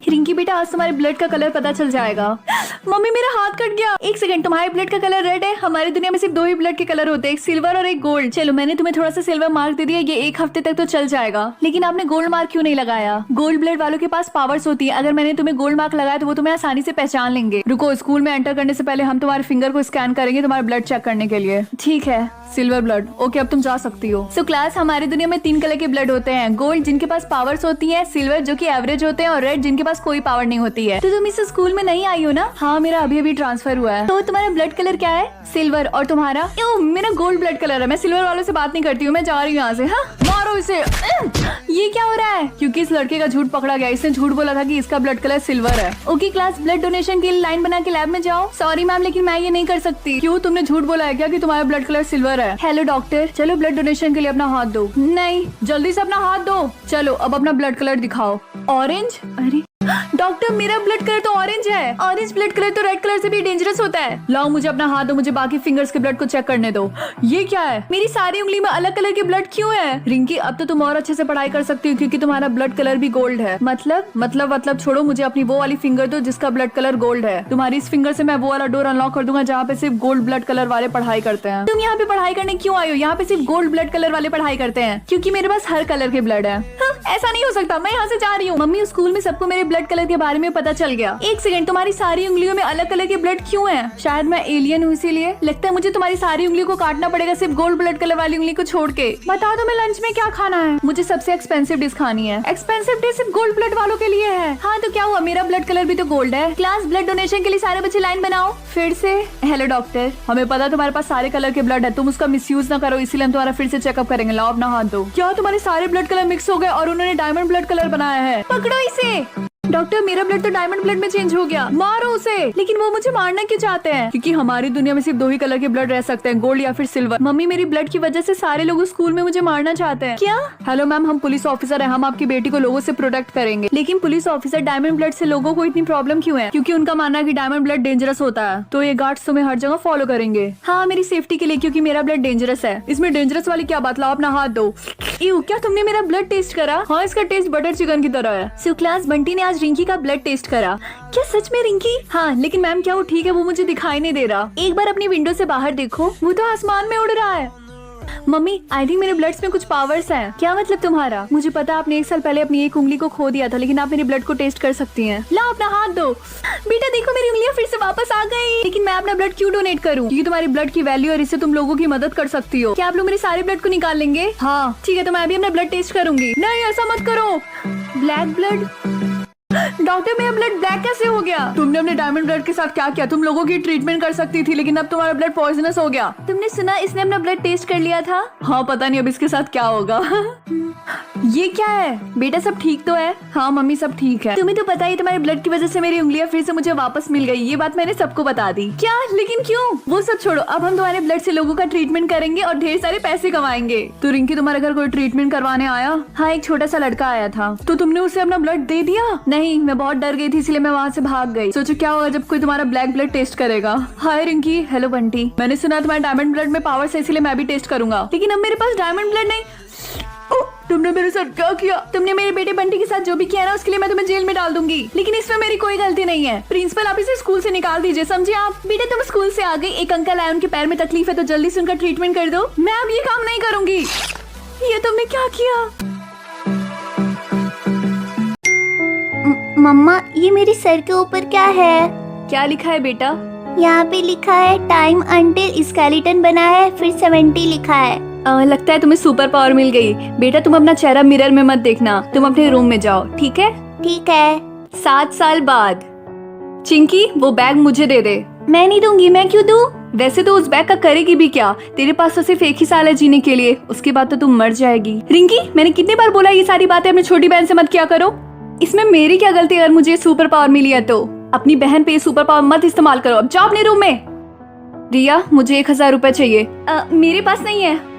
रिंकी बेटा आज तुम्हारे ब्लड का कलर पता चल जाएगा। मम्मी मेरा हाथ कट गया। एक सेकंड, तुम्हारे ब्लड का कलर रेड है। हमारी दुनिया में सिर्फ दो ही ब्लड के कलर होते हैं, एक सिल्वर और एक गोल्ड। चलो मैंने तुम्हें थोड़ा सा सिल्वर मार्क दे दिया, ये एक हफ्ते तक तो चल जाएगा। लेकिन आपने गोल्ड मार्क क्यों नहीं लगाया? गोल्ड ब्लड वालों के पास पावर्स होती है। अगर मैंने तुम्हें गोल्ड मार्क लगाया तो वो तुम्हें आसानी से पहचान लेंगे। रुको, स्कूल में एंटर करने से पहले हम तुम्हारे फिंगर को स्कैन करेंगे तुम्हारा ब्लड चेक करने के लिए। ठीक है, सिल्वर ब्लड। ओके, अब तुम जा सकती हो। सो क्लास, हमारी दुनिया में 3 कलर के ब्लड होते हैं, गोल्ड जिनके पास पावर्स होती है, सिल्वर जो कि एवरेज होते हैं, और रेड जिनके पास कोई पावर नहीं होती है। तो तुम इस स्कूल में नहीं आई हो ना? हाँ, मेरा अभी अभी ट्रांसफर हुआ है। तो तुम्हारा ब्लड कलर क्या है? सिल्वर। और तुम्हारा? मेरा गोल्ड ब्लड कलर है। मैं सिल्वर वालों से बात नहीं करती हूँ, मैं जा रही हूँ यहाँ से। हाँ, मारो इसे। ये क्या हो रहा है? क्योंकि इस लड़के का झूठ पकड़ा गया। इसने झूठ बोला था कि इसका ब्लड कलर सिल्वर है। ओके क्लास, ब्लड डोनेशन के लिए लाइन बना के लैब में जाओ। सॉरी मैम, लेकिन मैं ये नहीं कर सकती। क्यों, तुमने झूठ बोला है क्या कि तुम्हारा ब्लड कलर सिल्वर है? हेलो डॉक्टर, चलो ब्लड डोनेशन के लिए अपना हाथ दो। नहीं, जल्दी से अपना हाथ दो। चलो अब अपना ब्लड कलर दिखाओ। ऑरेंज? अरे डॉक्टर, मेरा ब्लड कलर तो ऑरेंज है। ऑरेंज ब्लड कलर तो रेड कलर से भी डेंजरस होता है। लाओ मुझे अपना हाथ दो, मुझे बाकी फिंगर्स के ब्लड को चेक करने दो। ये क्या है? मेरी सारी उंगली में अलग कलर के ब्लड क्यों है? रिंकी, अब तो तुम और अच्छे से पढ़ाई कर सकती हो क्योंकि तुम्हारा ब्लड कलर भी गोल्ड है। मतलब छोड़ो, मुझे अपनी वो वाली फिंगर दो जिसका ब्लड कलर गोल्ड है। तुम्हारी इस फिंगर से मैं वो वाला डोर अनलॉक कर दूंगा जहाँ पे सिर्फ गोल्ड ब्लड कलर वाले पढ़ाई करते हैं। तुम यहाँ पे पढ़ाई करने क्यों आई हो? यहाँ पे सिर्फ गोल्ड ब्लड कलर वाले पढ़ाई करते हैं। क्योंकि मेरे पास हर कलर के ब्लड है। ऐसा नहीं हो सकता, मैं यहाँ से जा रही हूँ। मम्मी, स्कूल में सबको मेरे ब्लड कलर के बारे में पता चल गया। एक सेकंड, तुम्हारी सारी उंगलियों में अलग कलर के ब्लड क्यों है? शायद मैं एलियन हूँ इसीलिए। लगता है मुझे तुम्हारी सारी उंगलियों को काटना पड़ेगा सिर्फ गोल्ड ब्लड कलर वाली उंगली को छोड़ के। बता दो, मैं लंच में क्या खाना है? मुझे सबसे एक्सपेंसिव डिश खानी है। एक्सपेंसिव डिश सिर्फ गोल्ड ब्लड वालों के लिए है। हाँ तो क्या हुआ, मेरा ब्लड कलर भी तो गोल्ड है। क्लास, ब्लड डोनेशन के लिए सारे बच्चे लाइन बनाओ। फिर से हेलो डॉक्टर, हमें पता तुम्हारे पास सारे कलर के ब्लड है, तुम उसका मिसयूज ना करो, इसीलिए हम तुम्हारा फिर से चेकअप करेंगे। लाओ अपना हाथ दो। क्या तुम्हारे सारे ब्लड कलर मिक्स हो गए और उन्होंने डायमंड ब्लड कलर बनाया है? पकड़ो इसे। डॉक्टर, मेरा ब्लड तो डायमंड ब्लड में चेंज हो गया। मारो उसे। लेकिन वो मुझे मारना क्यों चाहते हैं? क्योंकि हमारी दुनिया में सिर्फ 2 ही कलर के ब्लड रह सकते हैं, गोल्ड या फिर सिल्वर। मम्मी, मेरी ब्लड की वजह से सारे लोग स्कूल में मुझे मारना चाहते हैं। क्या? हेलो मैम, हम पुलिस ऑफिसर हैं, हम आपकी बेटी को लोगों से प्रोटेक्ट करेंगे। लेकिन पुलिस ऑफिसर, डायमंड ब्लड से लोगों को इतनी प्रॉब्लम क्यों है? क्योंकि उनका मानना है कि डायमंड ब्लड डेंजरस होता है, तो ये गार्ड्स तुम्हें हर जगह फॉलो करेंगे। हाँ, मेरी सेफ्टी के लिए, क्योंकि मेरा ब्लड डेंजरस है। इसमें डेंजरस वाली क्या बात? लाओ अपना हाथ दो। क्या तुमने मेरा ब्लड टेस्ट करा? हाँ, इसका टेस्ट बटर चिकन की तरह है। सो क्लास, बंटी ने आज रिंकी का ब्लड टेस्ट करा। क्या सच में रिंकी? हाँ, लेकिन मैम क्या वो ठीक है? वो मुझे दिखाई नहीं दे रहा। एक बार अपनी विंडो से बाहर देखो, वो तो आसमान में उड़ रहा है। मम्मी, आई थिंक मेरे ब्लड्स में कुछ पावर्स हैं। क्या मतलब तुम्हारा? मुझे पता, आपने 1 साल पहले अपनी एक उंगली को खो दिया था, लेकिन आप मेरे ब्लड को टेस्ट कर सकती हैं। लाओ अपना हाथ दो। बेटा देखो, मेरी उंगलियां फिर से वापस आ गई। लेकिन मैं अपना ब्लड क्यों डोनेट करूं? क्योंकि तुम्हारी ब्लड की वैल्यू और इससे तुम लोगों की मदद कर सकती हो। क्या आप लोग मेरे सारे ब्लड को निकाल लेंगे? हाँ ठीक है, तो मैं भी अपना ब्लड टेस्ट करूंगी। नहीं, ऐसा मत करो। Black blood? डॉक्टर, मेरा ब्लड ब्लैक कैसे हो गया? तुमने अपने डायमंड ब्लड के साथ क्या किया? तुम लोगों की ट्रीटमेंट कर सकती थी, लेकिन अब तुम्हारा ब्लड पॉइजनस हो गया। तुमने सुना इसने अपना ब्लड टेस्ट कर लिया था? हाँ, पता नहीं अब इसके साथ क्या होगा। ये क्या है? बेटा सब ठीक तो है? हाँ मम्मी, सब ठीक है। तुम्हें तो पता ही, तुम्हारे ब्लड की वजह से मेरी उंगलियां फिर से मुझे वापस मिल गई। ये बात मैंने सबको बता दी। क्या? लेकिन क्यों? वो सब छोड़ो, अब हम तुम्हारे ब्लड से लोगों का ट्रीटमेंट करेंगे और ढेर सारे पैसे कमाएंगे। तो रिंकी, तुम्हारे घर कोई ट्रीटमेंट करवाने आया? हाँ, एक छोटा सा लड़का आया था। तो तुमने उसे अपना ब्लड दे दिया? नहीं, मैं बहुत डर गई थी, इसलिए मैं वहाँ से भाग गई। सोचो क्या होगा जब कोई तुम्हारा ब्लैक ब्लड टेस्ट करेगा। हाय रिंकी। हेलो बंटी, मैंने सुना तुम्हारे डायमंड ब्लड में पावर है, इसलिए मैं भी टेस्ट करूंगा। लेकिन अब मेरे पास डायमंड ब्लड नहीं। तुमने मेरे साथ क्या किया? तुमने मेरे बेटे बंटी के साथ जो भी किया ना, उसके लिए मैं तुम्हें जेल में डाल दूंगी। लेकिन इसमें मेरी कोई गलती नहीं है। प्रिंसिपल, आप इसे स्कूल से निकाल दीजिए, समझे आप? बेटा तुम स्कूल से आ गई, एक अंकल आए, उनके पैर में तकलीफ है, तो जल्दी से उनका ट्रीटमेंट कर दो। मैं अब ये काम नहीं करूंगी। ये तुमने क्या किया? मम्मा, ये मेरे सर के ऊपर क्या है? क्या लिखा है बेटा? यहाँ पे लिखा है टाइम अंटिल स्केलेटन बना है, फिर 70 लिखा है। लगता है तुम्हें सुपर पावर मिल गई। बेटा तुम अपना चेहरा मिरर में मत देखना, तुम अपने रूम में जाओ, ठीक है? ठीक है। 7 साल बाद। चिंकी, वो बैग मुझे दे दे। मैं नहीं दूंगी। मैं क्यों दूं? वैसे तो उस बैग का करेगी भी क्या? तेरे पास तो सिर्फ 1 ही साल है जीने के लिए, उसके बाद तो तुम मर जाएगी। रिंकी, मैंने कितनी बार बोला ये सारी बातें अपनी छोटी बहन से मत किया करो। इसमें मेरी क्या गलती? अगर मुझे सुपर पावर मिली है तो अपनी बहन पे सुपर पावर मत इस्तेमाल करो। अब जाओ अपने रूम में। रिया, मुझे 1000 रुपए चाहिए। मेरे पास नहीं है।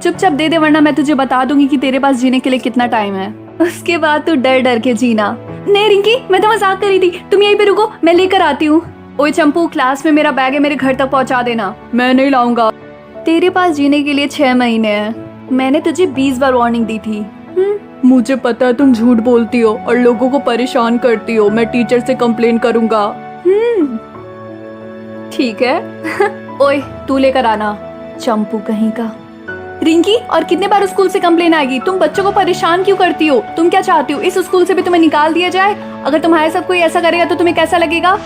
चुपचाप दे दे, वरना मैं तुझे बता दूंगी कि तेरे पास जीने के लिए कितना टाइम है। उसके बाद तू डर डर के जीना। नहीं रिंकी, मैं तो मजाक कर रही थी, तुम यहीं पे रुको, मैं लेकर आती हूँ। ओए चंपू, क्लास में मेरा बैग है, मेरे घर तक पहुँचा देना। मैं नहीं लाऊंगा। तेरे पास जीने के लिए 6 महीने हैं। मैंने तुझे 20 बार वार्निंग दी थी। मुझे पता है तुम झूठ बोलती हो और लोगों को परेशान करती हो। मैं टीचर से कंप्लेन करूंगा। ठीक है। ओए तू लेकर आना, चंपू कहीं का। रिंकी, और कितने बार स्कूल से कंप्लेन आएगी? तुम बच्चों को परेशान क्यों करती हो? तुम क्या चाहती हो, इस स्कूल से भी तुम्हें निकाल दिया जाए? अगर तुम्हारे साथ कोई ऐसा करेगा तो तुम्हें कैसा लगेगा?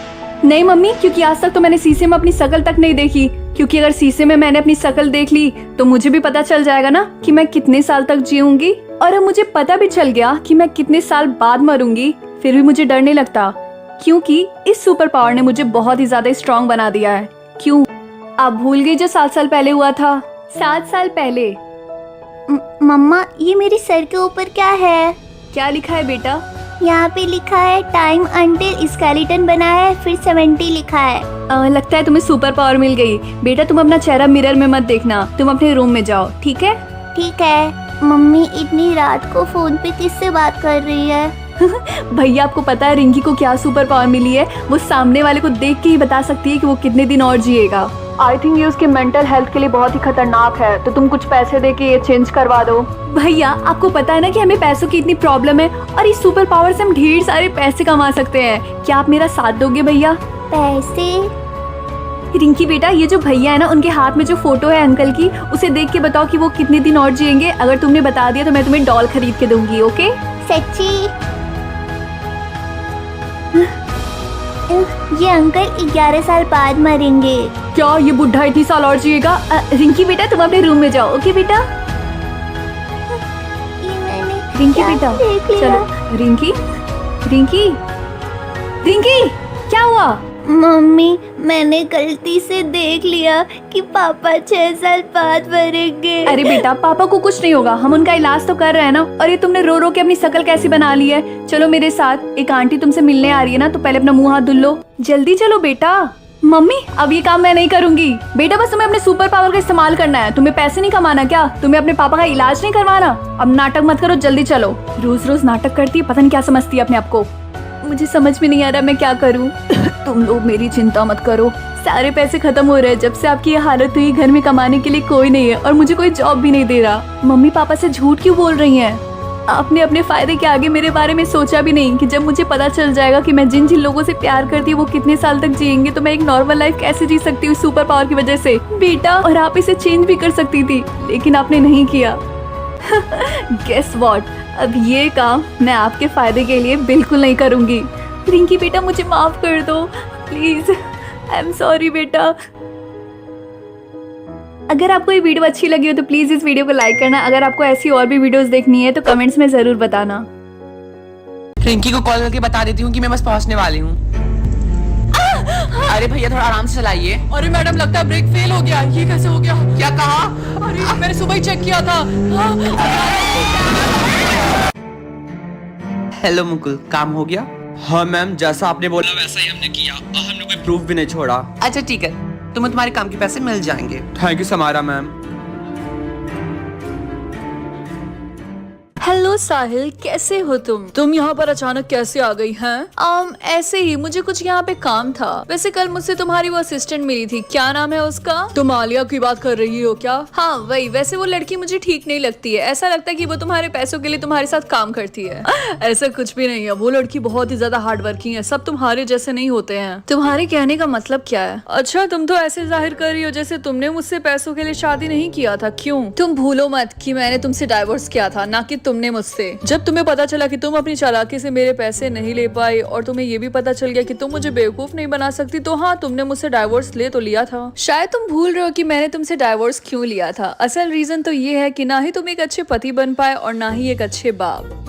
नहीं मम्मी, क्योंकि आज तक तो मैंने शीशे में अपनी शक्ल तक नहीं देखी। क्योंकि अगर शीशे में मैंने अपनी शक्ल देख ली तो मुझे भी पता चल जाएगा ना कि मैं कितने साल तक जीऊंगी। और अब मुझे पता भी चल गया कि मैं कितने साल बाद मरूंगी, फिर भी मुझे डर नहीं लगता, क्योंकि इस सुपर पावर ने मुझे बहुत ही ज्यादा स्ट्रॉन्ग बना दिया है। क्यों? आप भूल गई जो 7 साल पहले हुआ था? 7 साल पहले। मम्मा, ये मेरे सर के ऊपर क्या है? क्या लिखा है बेटा? यहाँ पे लिखा है टाइम अंटिल स्केलेटन बना है, फिर 70 लिखा है। लगता है तुम्हें सुपर पावर मिल गई। बेटा तुम अपना चेहरा मिरर में मत देखना, तुम अपने रूम में जाओ, ठीक है? ठीक है। मम्मी इतनी रात को फोन पे किससे बात कर रही है? भैया आपको पता है रिंकी को क्या सुपर पावर मिली है? वो सामने वाले को देख के ही बता सकती है कि वो कितने दिन और जिएगा। आई थिंक ये उसके मेंटल हेल्थ के लिए बहुत ही खतरनाक है, तो तुम कुछ पैसे दे के ये चेंज करवा दो। भैया आपको पता है ना कि हमें पैसों की इतनी प्रॉब्लम है, और इस सुपर पावर से हम ढेर सारे पैसे कमा सकते हैं। क्या आप मेरा साथ दोगे भैया? पैसे? रिंकी बेटा, ये जो भैया है ना, उनके हाथ में जो फोटो है अंकल की, उसे देख के बताओ कि वो कितने दिन और जिएंगे। अगर तुमने बता दिया तो मैं तुम्हें डॉल खरीद के दूंगी, ओके? सच्ची? ये अंकल 11 साल बाद मरेंगे। क्या ये बुढ़ा इतनी साल और जिएगा? रिंकी बेटा तुम अपने रूम में जाओ, ओके बेटा? ये मैंने रिंकी क्या बेटा देख लिया? चलो। रिंकी, रिंकी, रिंकी, क्या हुआ? मम्मी, मैंने गलती से देख लिया कि पापा 6 साल बाद मरेंगे। अरे बेटा पापा को कुछ नहीं होगा, हम उनका इलाज तो कर रहे हैं ना। और ये तुमने रो रो के अपनी शक्ल कैसी बना ली है? चलो मेरे साथ, एक आंटी तुमसे मिलने आ रही है ना, तो पहले अपना मुंह हाथ धुल लो। जल्दी चलो बेटा। मम्मी अब ये काम मैं नहीं करूंगी। बेटा बस तुम्हें अपने सुपर पावर का इस्तेमाल करना है, तुम्हें पैसे नहीं कमाना क्या? तुम्हें अपने पापा का इलाज नहीं करवाना? अब नाटक मत करो, जल्दी चलो। रोज रोज नाटक करती है, पता नहीं क्या समझती है अपने आप को। मुझे समझ में नहीं आ रहा मैं क्या करूं। तुम लोग मेरी चिंता मत करो, सारे पैसे खत्म हो रहे हैं जब से आपकी ये हालत हुई। घर में कमाने के लिए कोई नहीं है और मुझे कोई जॉब भी नहीं दे रहा। मम्मी पापा से झूठ क्यों बोल रही हैं? आपने अपने फायदे के आगे मेरे बारे में सोचा भी नहीं कि जब मुझे पता चल जाएगा कि मैं जिन जिन लोगों से प्यार करती हूँ वो कितने साल तक जिएंगे, तो मैं एक नॉर्मल लाइफ कैसे जी सकती हूँ सुपर पावर की वजह से। बेटा, और आप इसे चेंज भी कर सकती थी, लेकिन आपने नहीं किया। गेस व्हाट, अब ये काम मैं आपके फायदे के लिए बिल्कुल नहीं करूंगी। रिंकी बेटा मुझे माफ कर दो प्लीज, आई एम सॉरी बेटा। अगर आपको ये वीडियो अच्छी लगी हो तो प्लीज इस वीडियो को लाइक करना। अगर आपको ऐसी और भी वीडियोस देखनी है तो कमेंट्स में जरूर बताना। रिंकी को कॉल करके बता देती हूँ कि मैं बस पहुँचने वाली हूँ। अरे भैया थोड़ा आराम से चलाइए। अरे मैडम, लगता है ब्रेक फेल हो गया। ये कैसे हो गया? क्या कहा? अरे मैंने सुबह ही चेक किया था। हेलो मुकुल, काम हो गया? हाँ मैम, जैसा आपने बोला वैसा ही हमने किया और हमने कोई प्रूफ भी नहीं छोड़ा। अच्छा ठीक है, तुम्हें तुम्हारे काम के पैसे मिल जाएंगे। Thank you Samara ma'am. Hello Sahil, कैसे हो तुम यहाँ पर अचानक कैसे आ गई हैं? ऐसे ही, मुझे कुछ यहाँ पे काम था। वैसे कल मुझसे तुम्हारी वो असिस्टेंट मिली थी, क्या नाम है उसका? तुम आलिया की बात कर रही हो क्या? हाँ वही। वैसे वो लड़की मुझे ठीक नहीं लगती है, ऐसा लगता है कि वो तुम्हारे पैसों के लिए तुम्हारे साथ काम करती है। ऐसा कुछ भी नहीं है, वो लड़की बहुत ही ज्यादा हार्ड वर्किंग है। सब तुम्हारे जैसे नहीं होते हैं। तुम्हारे कहने का मतलब क्या है? अच्छा, तुम तो ऐसे जाहिर कर रही हो जैसे तुमने मुझसे पैसों के लिए शादी नहीं किया था। क्यों? तुम भूलो मत कि मैंने तुमसे डाइवोर्स किया था, ना कि तुमने मुझसे। जब तुम्हें पता चला कि तुम अपनी चालाकी से मेरे पैसे नहीं ले पाई और तुम्हें ये भी पता चल गया कि तुम मुझे बेवकूफ नहीं बना सकती, तो हाँ, तुमने मुझसे डाइवोर्स ले तो लिया था। शायद तुम भूल रहे हो कि मैंने तुमसे डाइवोर्स क्यों लिया था। असल रीजन तो ये है कि ना ही तुम एक अच्छे पति बन पाए और ना ही एक अच्छे बाप।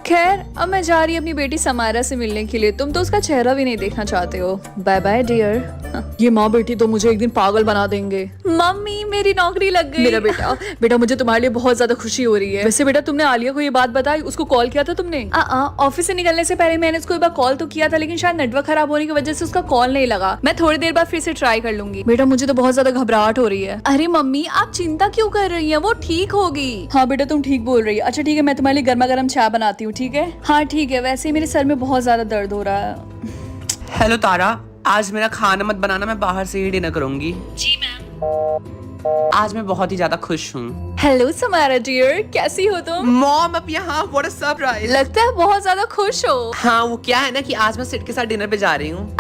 खैर, अब मैं जा रही अपनी बेटी समायरा से मिलने के लिए। तुम तो उसका चेहरा भी नहीं देखना चाहते हो। Bye bye dear. ये माँ बेटी तो मुझे एक दिन पागल बना देंगे। मम्मी मेरी नौकरी लग गई। मेरा बेटा मुझे तुम्हारे लिए बहुत ज्यादा खुशी हो रही है। वैसे बेटा, तुमने आलिया को ये बात बताई? उसको कॉल किया था तुमने? ऑफिस से निकलने से पहले मैंने उसको एक बार कॉल तो किया था, लेकिन शायद नेटवर्क खराब होने की वजह से उसका कॉल नहीं लगा। मैं थोड़ी देर बाद फिर से ट्राई कर लूंगी। बेटा मुझे तो बहुत ज्यादा घबराहट हो रही है। अरे मम्मी आप चिंता क्यों कर रही हैं? वो ठीक होगी। हाँ बेटा, तुम ठीक बोल रही है। अच्छा ठीक है, मैं तुम्हारे लिए गर्मा गर्म चाय बनाती हूँ, ठीक है? हाँ ठीक है। वैसे ही मेरे सर में बहुत ज्यादा दर्द हो रहा है। हेलो तारा, आज मेरा खाना मत बनाना, मैं बाहर से ही डिनर करूंगी। जी मैम। आज मैं बहुत ही ज्यादा खुश हूँ। हेलो समारा डियर, कैसी हो तुम? मॉम अब यहाँ व्हाट अ सरप्राइज। लगता है बहुत ज्यादा खुश हो। हाँ वो क्या है ना कि आज मैं सिड के साथ डिनर पे जा रही हूँ।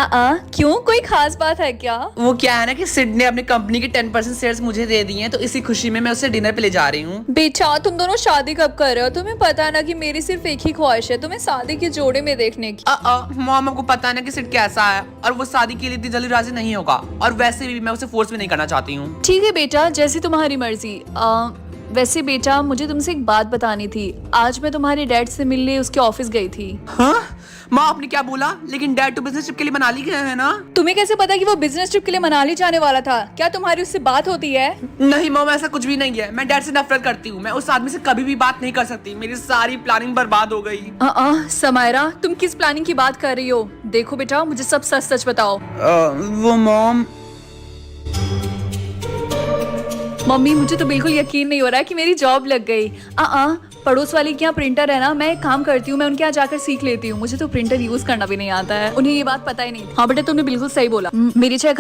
क्यों, कोई खास बात है क्या? वो क्या है ना कि सिड ने अपनी कंपनी के 10% शेयर्स मुझे दे दिए हैं, तो इसी खुशी में मैं उसे डिनर पे ले जा रही हूँ। बेटा तुम दोनों शादी कब कर रहे हो? तुम्हें पता है ना कि मेरी सिर्फ एक ही ख्वाहिश है, तुम्हें शादी के जोड़े में देखने की। मॉम आपको पता है ना कि सिड कैसा है और वो शादी के लिए इतनी जल्दी राजी नहीं होगा, और वैसे भी मैं उसे फोर्स भी नहीं करना चाहती हूँ। ठीक है बेटा, जैसी तुम्हारी मर्जी। वैसे बेटा मुझे तुमसे एक बात बतानी थी। आज मैं तुम्हारे डैड से मिलने उसके ऑफिस गई थी। हाँ माँ आपने क्या बोला? लेकिन डैड तो बिजनेस ट्रिप के लिए मनाली गए हैं ना। तुम्हें कैसे पता कि वो बिजनेस ट्रिप के लिए मनाली जाने वाला था? क्या तुम्हारी उससे बात होती है? नहीं मॉम ऐसा कुछ भी नहीं है, मैं डैड से नफरत करती हूँ। मैं उस आदमी से कभी भी बात नहीं कर सकती, मेरी सारी प्लानिंग बर्बाद हो गई। समायरा तुम किस प्लानिंग की बात कर रही हो? देखो बेटा मुझे सब सच सच बताओ। वो मॉम मम्मी मुझे तो बिल्कुल यकीन नहीं हो रहा है कि मेरी जॉब लग गई। पड़ोस वाली के यहाँ प्रिंटर है ना, मैं एक काम करती हूँ, मैं उनके यहाँ जाकर सीख लेती हूँ। मुझे तो प्रिंटर यूज करना भी नहीं आता है, उन्हें ये बात पता ही नहीं। हाँ बेटा तुमने बिल्कुल सही बोला। मेरी चाय